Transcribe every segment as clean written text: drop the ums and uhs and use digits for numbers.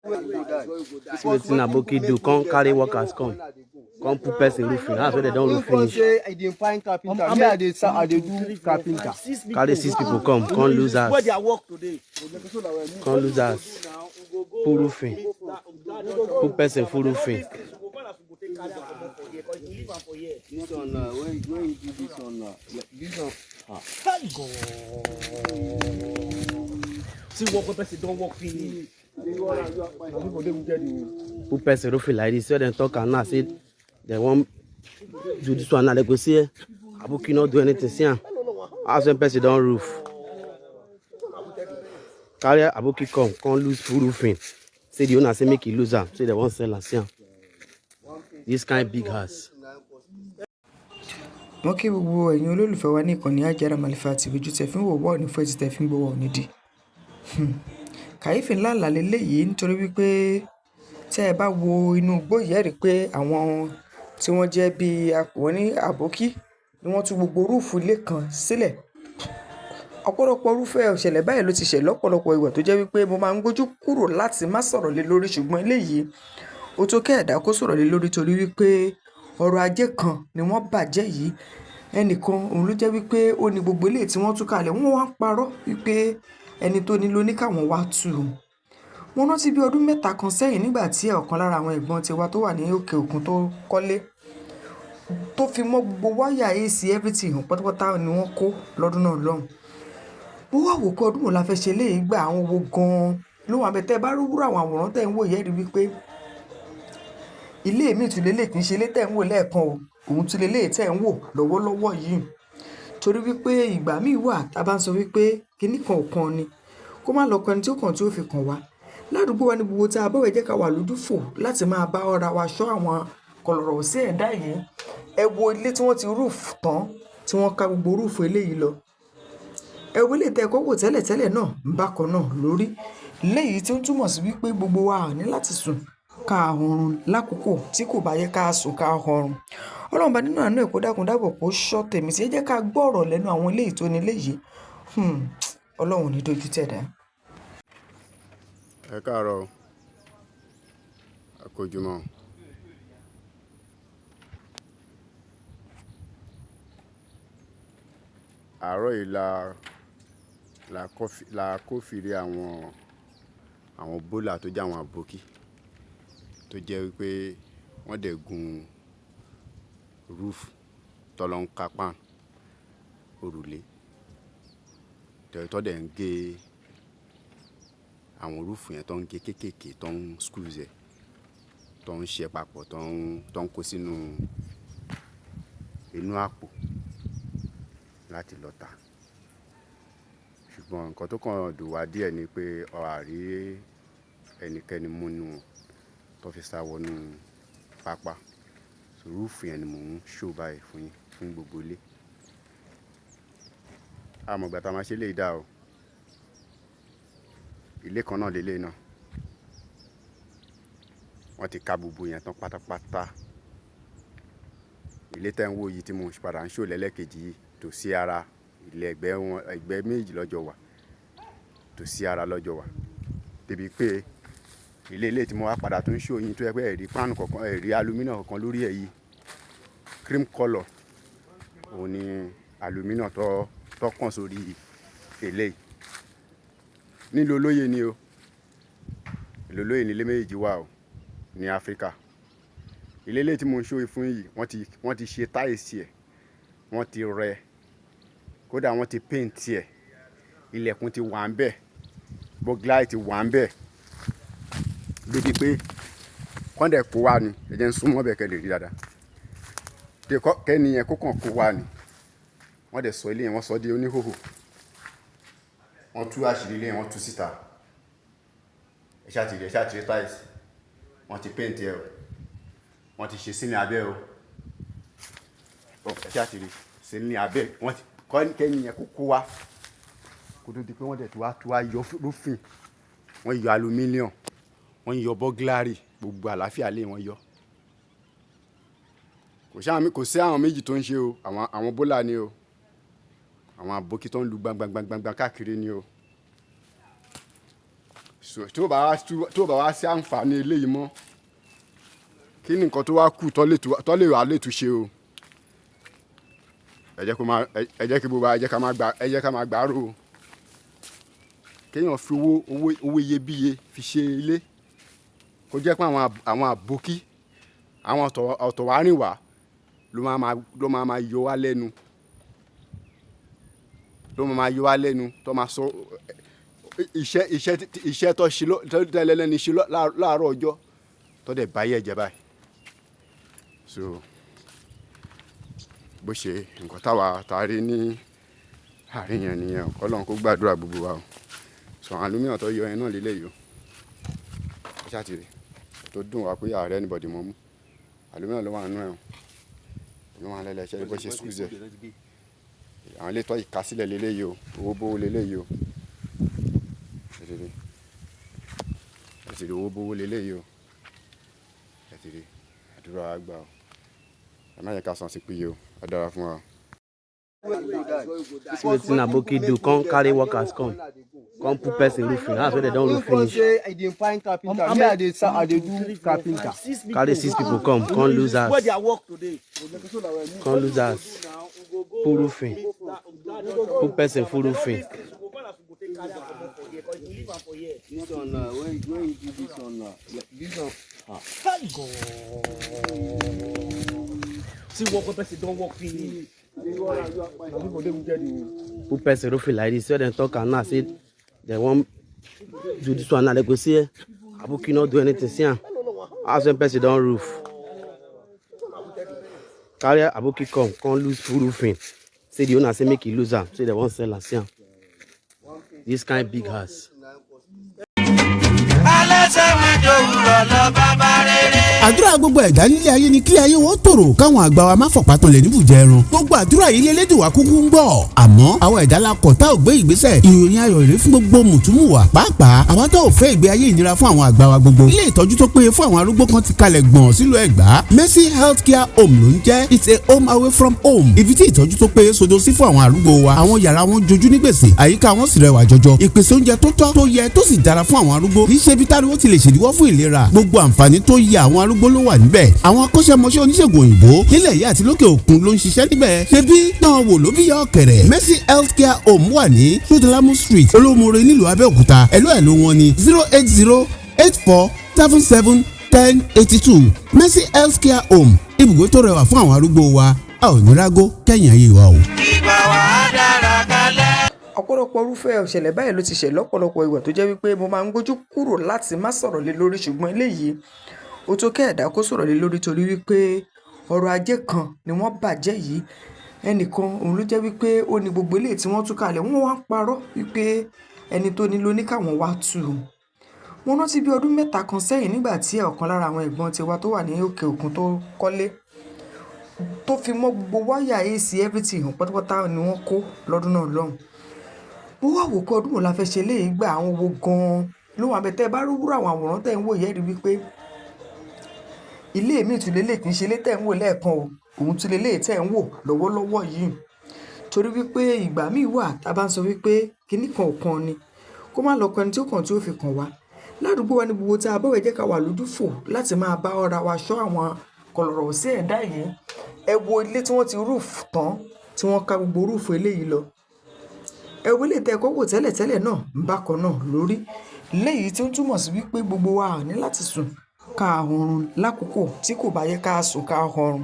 This wetin Aboki do, come carry workers come put person roofing. That's why they don't roof finish. I dey find carpenter. I dey do carpenter. Carry 6 people come lose us. Come lose us. Full roofing. Put person full roofing. This one where you do this one this one. See what person don't work finish. Put person roofing like this. So then talk and now say they won't do this one. Now they go see Aboki not do anything. See, as when person don't roof. Carry Aboki come lose full roofing. Say the owner say make it lose am. Say they won't sell and see. This kind big house. Wọ́n kí gbogbo ẹ̀yin olólùfẹ́ wa ní ìkànnì Hajara Malifa TV ojú tẹ́ fi ń wò wọ́ ní fún ẹtí tẹ́ fi ń gbowó nídìí. Kàyéfì ńlá ńlá leléyìí nítorí wípé tẹ́ ẹ bá wo inú igbó yìí ẹ rí pé àwọn tí wọ́n jẹ́ bí wọ́n ní Àbókí ni wọ́n tú gbogbo rúùfù ilé kan sílẹ̀. Ọ̀pọ̀lọpọ̀ irúfẹ́ ìṣẹ̀lẹ̀ báyìí ló ti ṣẹ̀ lọ́pọ̀lọpọ̀ ìgbà tó jẹ́ wípé mo máa ń gbójú kúrò láti má sọ̀rọ̀ lé lórí ṣùgbọ́n eléyìí ó tó kẹ́ ẹ̀dá kó sọ̀rọ̀ lé lórí torí wípé ọrọ̀ ajé kan ni wọ́n bàjẹ́ yìí. Ẹnìkan òun ló jẹ́ wípé ó ní gbogbo eléyìí tí wọ́n tú kalẹ̀ wọ́n wá ń parọ́ wípé ẹni tó ní ló ní káwọn wá tú. Mo rántí bí ọdún 3 kan sẹ́yìn nígbà tí ọ̀kan lára àwọn ẹ̀gbọ́n tiwa tó wà ní òkè òkun tó kọ́lé tó fi mọ́ gbogbo wáyà AC everything pátápátá ni wọ́n kó lọ́dún náà lọ́hùn. Mo wá wò pé ọdún wo la fẹ́ ṣe léyìí gbà àwọn owó gan-an ló wà bẹ́ẹ̀ tẹ́ bá rúburú àwọn àwòrán tẹ́ ń wò yẹ́ rí wípé ilé mi tún lélẹ̀ kì í ṣe ilé tẹ́ ń wò lẹ́ẹ̀kan o òun tún lélẹ̀ tẹ́ ń wò lọ́wọ́lọ́wọ́ yìí torí wípé ìgbà míì wà tá a bá ń sọ wípé kíní kan ò kan ni kó má lọ kan ẹni tí ó kàn tí ó fi kàn wá ládùúgbò wa ní gbogbo tá a bọ̀wẹ̀ jẹ́ ká wà lójúfò láti máa bá ọ̀ra wa ṣọ́ àwọn kọlọ̀rọ̀ sí ẹ̀dá yìí ẹ wo ilé tí wọ́n ti rúùfù tán tí wọ́n ka gbogbo rúùfù eléyìí lọ ẹ wo ilé tẹ́ ẹ̀kọ́ wò tẹ́lẹ̀tẹ́lẹ̀ náà ń bákan náà lórí léyìí tí ó túmọ̀ sí wípé gbogbo wa ní láti sùn ká ọrùn lákòókò tí kò bá yẹ ká sùn ká ọrùn Ọlọ́run bá nínú àánú ẹ̀ kó dákun dábọ̀ kó ṣọ́ tèmi sí ẹ jẹ́ ká gbọ́ ọ̀rọ̀ lẹ́nu àwọn eléyìí tó ní léyìí Ọlọ́run ní dojú tẹ̀dá. Ẹ káàárọ̀ àkójúmọ́ àárọ̀ yìí la kófìrí àwọn bólà tó jẹ́ àwọn Àbókí tó jẹ́ wípé wọ́n dẹ̀ gun roof tọ́lọ́ ń kápá òrùlé tọ́ dẹ̀ ń gé àwọn roof yẹn tó ń gé kéékèèké tó ń screws ẹ̀ tó ń ṣe papọ̀ tó ń kó sínú inú àpò láti lọ tà ṣùgbọ́n nǹkan tó kàn dùn wá díẹ̀ ni pé àrí ẹnikẹ́ni múnú tó fi sá wọnú pápá rúùfù yẹn ni mò ń ṣó báyìí fún gbogbo ilé àmọ̀gbà tá a máa ṣe lè dá o ilé kan náà lélẹ̀ náà wọ́n ti ka gbogbo yẹn tán pátápátá ilé tẹ́ ń wò yìí tí mo padà ń ṣó lẹ́lẹ́kejì yìí tò sí ara ilé ẹgbẹ́ méjì lọ́jọ́ wà tò sí ara lọ́jọ́ wà débi pé ilé tí mo wá padà tó ń ṣó yín tó yẹ pé ẹ̀rí pánù kankan ẹ̀rí alumínà kankan lórí ẹ̀ yìí cream colour òun ni alumínà tó kàn sórí eléyìí nílò olóye ni o ìlò olóye ní ilé méjì wà o ní Áfíríkà ilé tí mo ń ṣó fún yìí wọ́n ti ṣe táìsì ẹ̀ wọ́n ti rẹ kódà wọ́n ti péǹtì ẹ̀ ilẹ̀kùn ti wà ń bẹ̀ bọ́gláì ti wà ń bẹ̀ débi pé kọ́ńdẹ̀ kó wá ni ẹ̀jẹ̀ ń súnmọ́ bẹ̀ kẹ́ lè rí dáadáa kẹ́ni yẹn kó kàn kó wá ni wọ́n dẹ̀ sọ ilé yẹn wọ́n sọ di oníhòhò wọ́n tú àṣírí ilé yẹn wọ́n tú síta ẹ̀ ṣàtìrí táìsì wọ́n ti péǹtì ẹ̀ o wọ́n ti ṣe sílẹ̀ abẹ́ o ẹ̀ ṣàtìrí sílẹ̀ abẹ́ wọ́n ti kẹ́ni yẹn kó kó wá kó tó di pé wọ́n dẹ̀ tó wá yọ lófin wọ́n yọ alumíníọ̀n wọ́n yọ bọ́gílárì gbogbo àlàáfíà lé wọ́n yọ kò sí àwọn méjì tó ń ṣe o àwọn bólà ni o àwọn Àbókí tó ń lu gbangbangbangba káàkiri ni o so tó bá wá sí àǹfààní eléyìí mọ́ kí ni nǹkan tó wá kù tó lè wà létúnṣe o ẹ jẹ́ kí gbogbo ẹ jẹ́ ká máa gbàrò o kéèyàn fi owó iyebíye fi ṣe ilé kó jẹ́ pé àwọn àbókí àwọn ọ̀tọ̀wárìnwá ló máa yọ wá lẹ́nu tó máa sọ iṣẹ́ tó ṣe tẹ́lẹ̀ lẹ́ni ṣe láàárọ̀ ọjọ́ tó dẹ̀ báyé ẹ̀jẹ̀ báyìí so bó ṣe nǹkan tá rí ní àárín yẹn nìyẹn Ọlọ́run kó gbàdúrà gbogbo wa o so àwọn alumíọ̀ tó yọ ẹ náà lélẹ́yìí o ṣáàtìrì tó dùn wá pé ààrẹ anybody mọ́ mú alumíọ̀ ló wà nínú ẹ̀ ló wà lẹ́lẹ́ṣẹ́ bó ṣe skúzẹ̀ àwọn ilé tó ìkásílẹ̀ lélẹ́yìí o owó bówó lélẹ́yìí o ẹ̀tìrì owó bówó lélẹ́yìí o ẹ̀tìrì àdúrà àgbà o ẹ má yẹ ká san sí péye o á dára fún wa. This wetin Aboki do, come carry workers come put person roofing. That's why they don't roof finish. I dey find carpenter. I dey do carpenter. Carry 6 people come lose us. Where they are work today. Come lose us. Full roofing. Put person full roofing. This one, where you do this one? This one. See what person don't work finish. Put person roofing like this. So they talk and now say they want do this one now. They go see Aboki not do anything. See, as when person don't roof. Carry Aboki come lose full roofing. Say the owner say make it lose am. Say they won't sell us. This kind big house. àdúrà gbogbo ẹ̀dá nílé ayé ni kí ayé wọ́n tòrò káwọn àgbà wa má fọ̀pá tán lè níbùjẹ ẹran gbogbo àdúrà yìí lélẹ́dùn wa kúkú ń gbọ́ àmọ́ àwọn ẹ̀dá la kọ̀ tá ò gbé ìgbésẹ̀ ìròyìn ayọ̀ rèé fún gbogbo mùtúmùwà pàápàá àwọn tó ò fẹ́ ìgbé ayé ìnira fún àwọn àgbà wa gbogbo ilé ìtọ́jú tó péye fún àwọn arúgbó kan ti kalẹ̀ gbọ̀n sílùú Ẹ̀gbá Mercy Healthcare Home ló ń jẹ́ it's a home away from home ibi tí ìtọ́jú tó péye sodo sí fún àwọn arúgbó wa àwọn yàrá wọn jojú ní gbèsè àyíká wọn sì rẹwà jọjọ ìpèsè oúnjẹ tó tọ́ tó yẹ tó sì dára fún àwọn arúgbó kì í ṣe ibi táriwo ti lè ṣèdíwọ́ fún ìlera gbogbo àǹfààní tó yẹ àwọn arúgbó ló wà níbẹ̀ àwọn akọ́ṣẹ́mọṣẹ́ oníṣègùn òyìnbó nílẹ̀ yìí àti lókè òkun ló ń ṣiṣẹ́ níbẹ̀ ṣe bí náà wò ló bí yọ ọ̀kẹ́rẹ́ Mercy Healthcare Home wà ní Sotolamu Street Olómore nílùú Abẹ́òkúta ẹ̀lọ́ wọn ni 08084771082 Mercy Healthcare Home ibùgbé tó rẹwà fún àwọn arúgbó wa a ò ní rágó kẹ́yìn ayé wa o. ìgbà wà á dára kalẹ̀. ọ̀pọ̀lọpọ̀ irúfẹ́ ìṣẹ̀lẹ̀ báyìí ló ti ṣẹ̀ lọ́pọ̀lọpọ̀ ìgbà tó jẹ́ wípé mo máa ń gbójú kúrò láti má sọ̀rọ̀ lé lórí ṣùgbọ́n eléyìí ó tó kẹ́ẹ̀dá kó sọ̀rọ̀ lé lórí torí wípé ọrọ̀ ajé kan ni wọ́n bàjẹ́ yìí ẹnìkan òun ló jẹ́ wípé ó ní gbogbo eléyìí tí wọ́n tú kalẹ̀ wọ́n wá ń parọ́ wípé ẹni tó ní ló ní káwọn wá tú u. mo rántí bí ọdún 3 kan sẹ́yìn nígbà tí ọ̀kan lára àwọn ẹ̀gbọ́n tiwa tó wà ní òkè òkun tó kọ́lé tó fi mọ́ gbogbo wáyà AC everything pátápátá ni wọ́n kó lọ́dún náà lọ́hùn. mo wá wò pé ọdún wo la fẹ́ ṣe léyìí gbà àwọn owó gan-an ló wà bẹ́ẹ̀ tẹ́ ẹ bá rúwúrọ̀ àwọn àwòrán tẹ́ ń wò yẹ́ rí wípé ilé mi tún lélẹ̀ kì í ṣe ilé tẹ́ ń wò lẹ́ẹ̀kan o òun tún lélẹ̀ tẹ́ ń wò lọ́wọ́lọ́wọ́ yìí torí wípé ìgbà míì wà tá a bá ń sọ wípé kinní kan ò kan ni kó má lọ kan ẹni tí ó kàn tí ó fi kàn wá ládùúgbò wa ní gbogbo tá a bọ̀wẹ̀ jẹ́ ká wà lójúfò láti máa bá ọ̀ra wa ṣọ́ àwọn kọlọ̀rọ̀ sí ẹ̀dá yìí ẹ wo ilé tí wọ́n ti rúùfù tán tí wọ́n ka gbogbo rúùfù eléyìí lọ ẹ wo ilé tẹ́ ẹ̀kọ́ wò tẹ́lẹ̀tẹ́lẹ̀ náà ń bákan náà lórí léyìí tí ó túmọ̀ sí wípé gbogbo wa ní láti sùn ká ọrùn lákòókò tí kò bá yẹ ká sùn ká ọrùn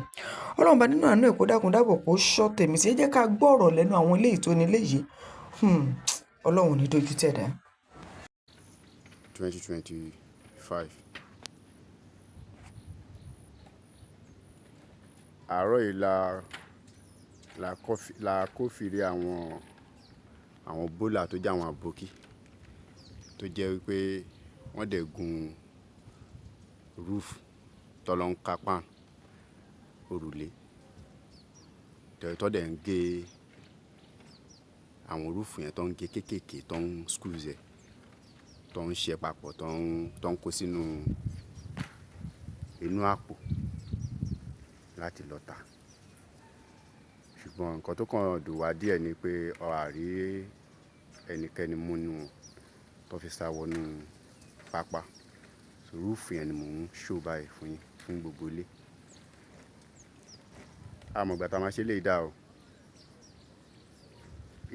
ọlọ́run bá nínú àánú ẹ̀ kó dákun dábọ̀ kó ṣọ́ tèmi sí ẹ jẹ́ ká gbọ́ ọ̀rọ̀ lẹ́nu àwọn eléyìí tó ní léyìí ọlọ́run ní dojú tẹ̀dá. 2025 àárọ̀ yìí la kófìrí àwọn bólà tó jẹ́ àwọn àbókí tó jẹ́ wípé wọ́n dẹ̀ gun roof tọ́lọ́ ń kápá òrùlé tọ́ dẹ̀ ń gé àwọn roof yẹn tó ń gé kéékèèké tó ń squeeze ẹ̀ tó ń ṣe papọ̀ tó ń kó sínú inú àpò láti lọ tà ṣùgbọ́n nǹkan tó kàn dùn wá díẹ̀ ni pé àrí ẹnikẹ́ni múnú tó fi sá wọnú pàápàá so rúùfù yẹn ni mò ń ṣó báyìí fún yín fún gbogbo ilé. Àmọ̀gbà tá a máa ṣe lè dá o,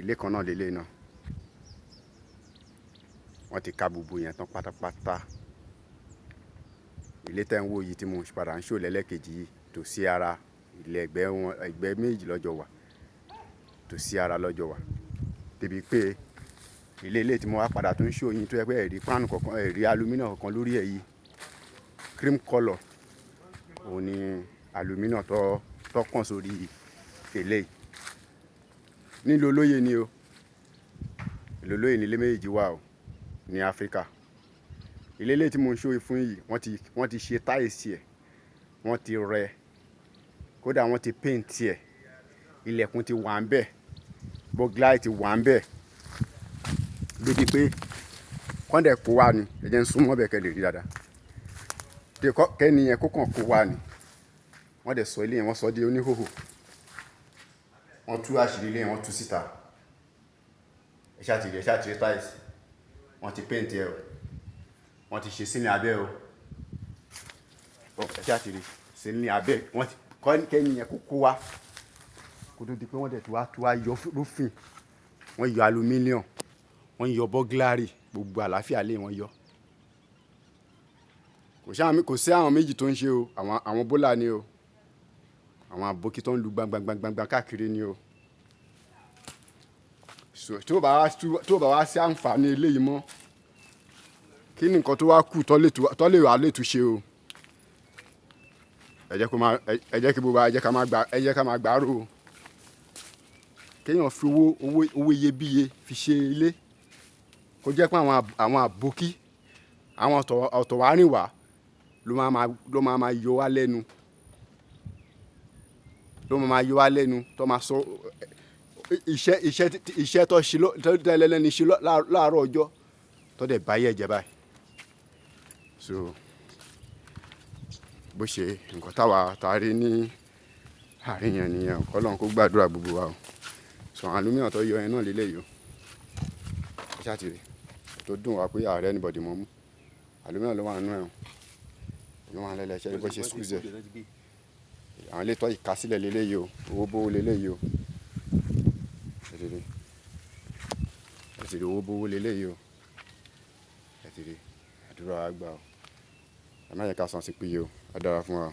ilé kan náà lélẹ̀ náà wọ́n ti ka gbogbo yẹn tán pátápátá. Ilé tẹ́ ń wò yìí tí mo padà ń ṣó lẹ́lẹ́kejì yìí tòsí ara ilé ẹgbẹ́ méjì lọ́jọ́ wà, tòsí ara lọ́jọ́ wà, débi pé ilé tí mo wá padà tún ṣó yín tó yẹ pé ẹ̀rí páànù kankan ẹ̀rí alumínà kankan lórí ẹ̀ yìí cream colour òun ni alumínà tó kàn sórí eléyìí. Nílùú Olóyè ni o, ìlú Olóyè ní ilé méjì wà o ní Áfíríkà. Ilé tí mo ń ṣó fún yìí wọ́n ti ṣe táìsì ẹ̀, wọ́n ti rẹ, kódà wọ́n ti péǹtì ẹ̀, ilẹ̀kùn ti wà ń bẹ̀, bọ́gláì ti wà ń bẹ̀, débi pé kọ́ndẹ̀ kó wá ni ẹ̀jẹ̀ ń súnmọ́ bẹ̀ kẹ́ lè rí dáadáa. Kẹ́ni yẹn kó kàn kó wá ni wọ́n dẹ̀ sọ ilé yẹn wọ́n sọ di oníhòhò, wọ́n tú àṣírí ilé yẹn wọ́n tú síta. ẹ ṣáàtìrí táìsì, wọ́n ti péǹtì ẹ̀ o, wọ́n ti ṣe sílẹ̀ abẹ́ o, ẹ ṣáàtìrí sílẹ̀ abẹ́ wọ́n ti kẹ́ni yẹn kó wá kó tó di pé wọ́n dẹ̀ tó wá yọ rúfin, wọ́n yọ alumíníọ̀n, wọ́n yọ bọ́gláàrì, gbogbo àlàáfíà lé wọn yọ. Kò sí àwọn méjì tó ń ṣe o, àwọn bólà ni o, àwọn àbókí tó ń lu gbangbangbangba káàkiri ni o. Tó bá wá sí àǹfààní eléyìí mọ́, kí ni nǹkan tó wá kù tó lè wà lè tún ṣe o. ẹ jẹ́ ká máa gbàrò o. Kéèyàn fi owó iyebíye fi ṣe ilé, kó jẹ́ pé àwọn àbókí, àwọn ọ̀tọ̀wárìnwá ló máa yọ wá lẹ́nu, tó máa sọ iṣẹ́ tó ṣe tẹ́lẹ̀ lẹ́ni ṣe láàárọ̀ ọjọ́ tó dẹ̀ báyé ẹ̀jẹ̀ báyìí. So bó ṣe nǹkan tá rí ní àárín yẹn nìyẹn, Ọlọ́run kó gbàdúrà gbogbo wa o. So àwọn alumíníọ̀n tó yọ yẹn náà lélẹ̀ yìí o, ẹ ṣáà ti rí tó dùn wá pé ààrẹ anybody mọ́ mú alumíníọ̀n ló wà nínú ẹ̀ o, ló wà lẹ́lẹ̀ ṣẹ́ bó ṣe squeeze ẹ̀. Àwọn ilé tó ìkásílẹ̀ lélẹ̀ yìí o, owó bówó lélẹ̀ yìí o, ẹ ti rí owó bówó lélẹ̀ yìí o, ẹ ti rí àdúrà àgbà o, ẹ má yẹ ká san sí péye o, á dára fún wa.